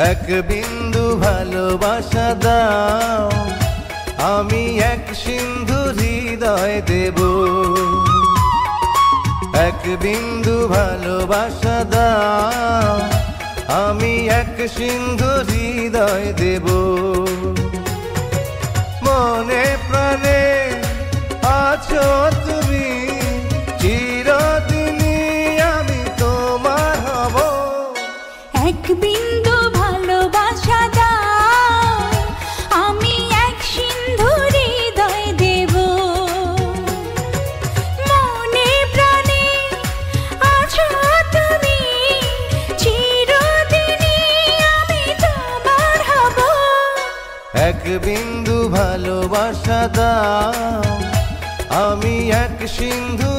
এক বিন্দু ভালোবাসা দাও, আমি এক সিন্ধু হৃদয় দেব। এক বিন্দু ভালোবাসা দাও, আমি এক সিন্ধু হৃদয় দেব। মনে প্রাণে আছো তুমি, চিরদিনই আমি তোমার হব। এক বিন্দু ভালোবাসা দাও, আমি এক সিন্ধু হৃদয় দেব। মনে প্রাণে আছো তুমি, চিরদিনই আমি তোমার হব। এক বিন্দু ভালোবাসা দাও, আমি এক সিন্ধু